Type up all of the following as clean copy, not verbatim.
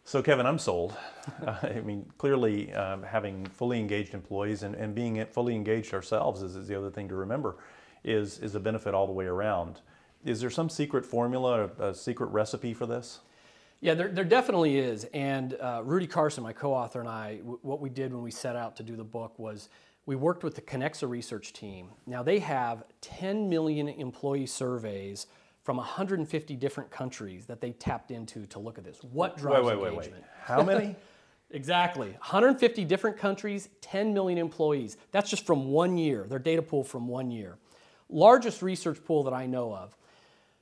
So Kevin, I'm sold. I mean, clearly having fully engaged employees and being fully engaged ourselves is the other thing to remember, is a benefit all the way around. Is there some secret formula, a secret recipe for this? Yeah, there definitely is. And Rudy Carson, my co-author, and I, what we did when we set out to do the book was we worked with the Connexa research team. Now they have 10 million employee surveys from 150 different countries that they tapped into to look at this. What drives engagement? Wait. How many? Exactly. 150 different countries, 10 million employees. That's just from 1 year, their data pool from 1 year. Largest research pool that I know of.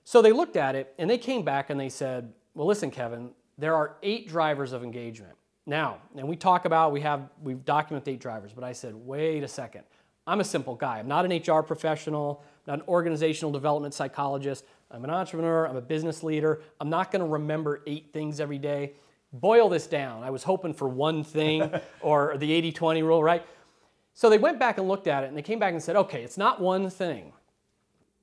So they looked at it and they came back and they said, well, listen, Kevin, there are 8 drivers of engagement. Now, and we talk about, we've documented 8 drivers, but I said, wait a second. I'm a simple guy. I'm not an HR professional, not an organizational development psychologist. I'm an entrepreneur, I'm a business leader. I'm not gonna remember 8 things every day. Boil this down. I was hoping for one thing or the 80-20 rule, right? So they went back and looked at it and they came back and said, okay, it's not one thing.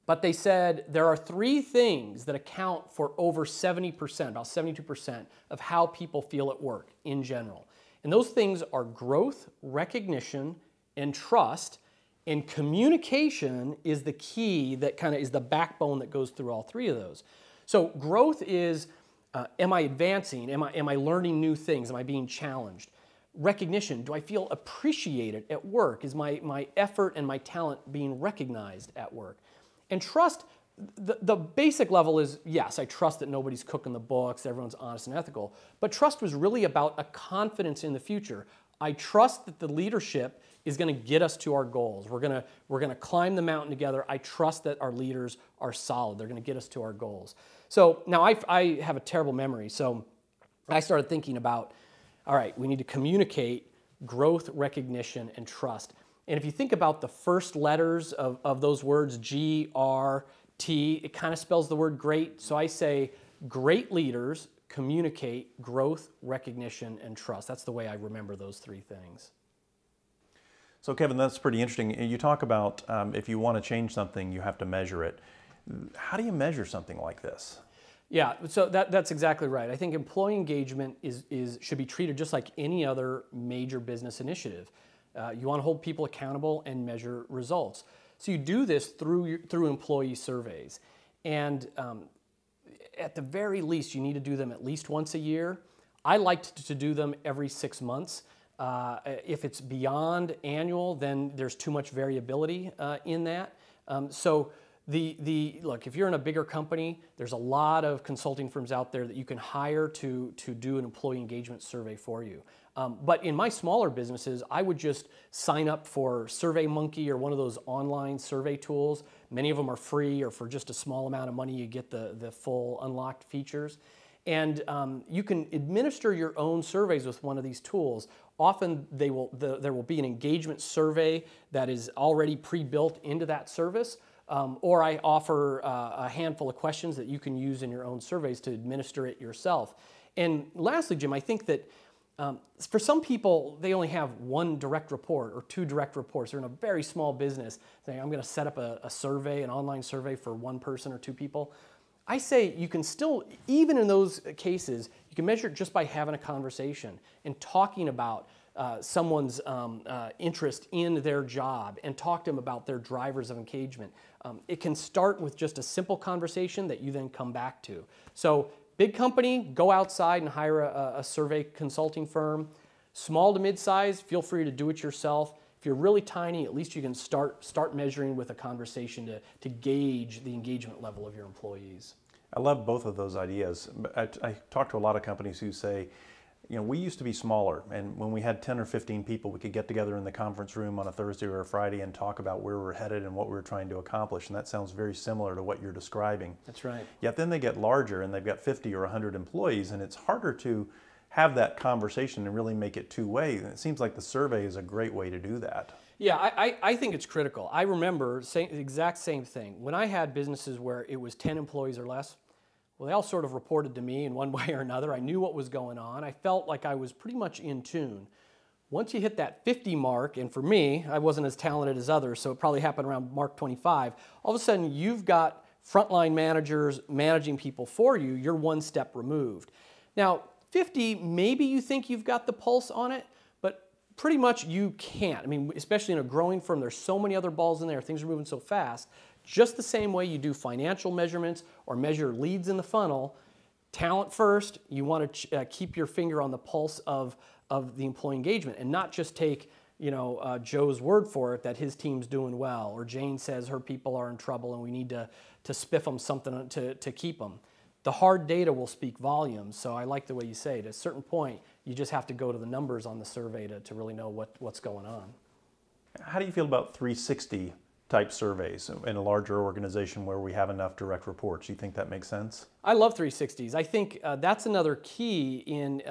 But they said there are 3 things that account for over 70%, about 72% of how people feel at work in general. And those things are growth, recognition, and trust. And communication is the key that kind of is the backbone that goes through all 3 of those. So growth is, am I advancing? Am I learning new things? Am I being challenged? Recognition, do I feel appreciated at work? Is my effort and my talent being recognized at work? And trust, the basic level is, yes, I trust that nobody's cooking the books, everyone's honest and ethical, but trust was really about a confidence in the future. I trust that the leadership is going to get us to our goals. We're going to climb the mountain together. I trust that our leaders are solid. They're going to get us to our goals. So now I have a terrible memory, so I started thinking about, all right, we need to communicate growth, recognition, and trust. And if you think about the first letters of those words, G, R, T, it kind of spells the word great. So I say great leaders communicate growth, recognition, and trust. That's the way I remember those 3 things. So Kevin, that's pretty interesting. You talk about if you want to change something, you have to measure it. How do you measure something like this? Yeah, so that's exactly right. I think employee engagement should be treated just like any other major business initiative. You want to hold people accountable and measure results. So you do this through employee surveys. And at the very least, you need to do them at least once a year. I like to do them every 6 months. If it's beyond annual, then there's too much variability in that. So look, if you're in a bigger company, there's a lot of consulting firms out there that you can hire to do an employee engagement survey for you. But in my smaller businesses, I would just sign up for SurveyMonkey or one of those online survey tools. Many of them are free, or for just a small amount of money, you get the full unlocked features. And you can administer your own surveys with one of these tools. Often there will be an engagement survey that is already pre-built into that service. Or I offer a handful of questions that you can use in your own surveys to administer it yourself. And lastly, Jim, I think that for some people, they only have 1 direct report or 2 direct reports. They're in a very small business saying, I'm going to set up a survey, an online survey for 1 person or 2 people. I say you can still, even in those cases, you can measure it just by having a conversation and talking about someone's interest in their job and talk to them about their drivers of engagement. It can start with just a simple conversation that you then come back to. So big company, go outside and hire a survey consulting firm. Small to mid-size, feel free to do it yourself. If you're really tiny, at least you can start measuring with a conversation to gauge the engagement level of your employees. I love both of those ideas. I talk to a lot of companies who say, you know, we used to be smaller, and when we had 10 or 15 people, we could get together in the conference room on a Thursday or a Friday and talk about where we're headed and what we're trying to accomplish, and that sounds very similar to what you're describing. That's right. Yet then they get larger and they've got 50 or 100 employees, and it's harder to have that conversation and really make it two-way. And it seems like the survey is a great way to do that. Yeah, I think it's critical. I remember the exact same thing. When I had businesses where it was 10 employees or less, well, they all sort of reported to me in one way or another. I knew what was going on. I felt like I was pretty much in tune. Once you hit that 50 mark, and for me, I wasn't as talented as others, so it probably happened around mark 25, all of a sudden you've got frontline managers managing people for you. You're 1 step removed. Now, 50, maybe you think you've got the pulse on it, but pretty much you can't. I mean, especially in a growing firm, there's so many other balls in there, things are moving so fast. Just the same way you do financial measurements or measure leads in the funnel, talent first, you want to keep your finger on the pulse of the employee engagement and not just take Joe's word for it that his team's doing well, or Jane says her people are in trouble and we need to spiff them something to keep them. The hard data will speak volumes, so I like the way you say it. At a certain point, you just have to go to the numbers on the survey to really know what's going on. How do you feel about 360 type surveys in a larger organization where we have enough direct reports? Do you think that makes sense? I love 360s. I think that's another key in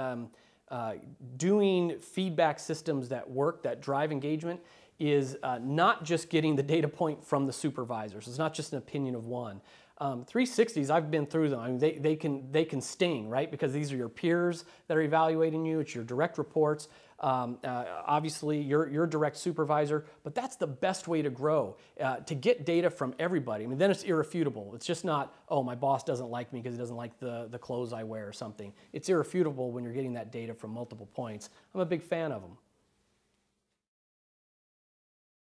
doing feedback systems that work, that drive engagement, is not just getting the data point from the supervisors. It's not just an opinion of one. 360s, I've been through them. I mean, they can sting, right? Because these are your peers that are evaluating you. It's your direct reports. Obviously, your direct supervisor. But that's the best way to grow, to get data from everybody. I mean, then it's irrefutable. It's just not, oh, my boss doesn't like me because he doesn't like the clothes I wear or something. It's irrefutable when you're getting that data from multiple points. I'm a big fan of them.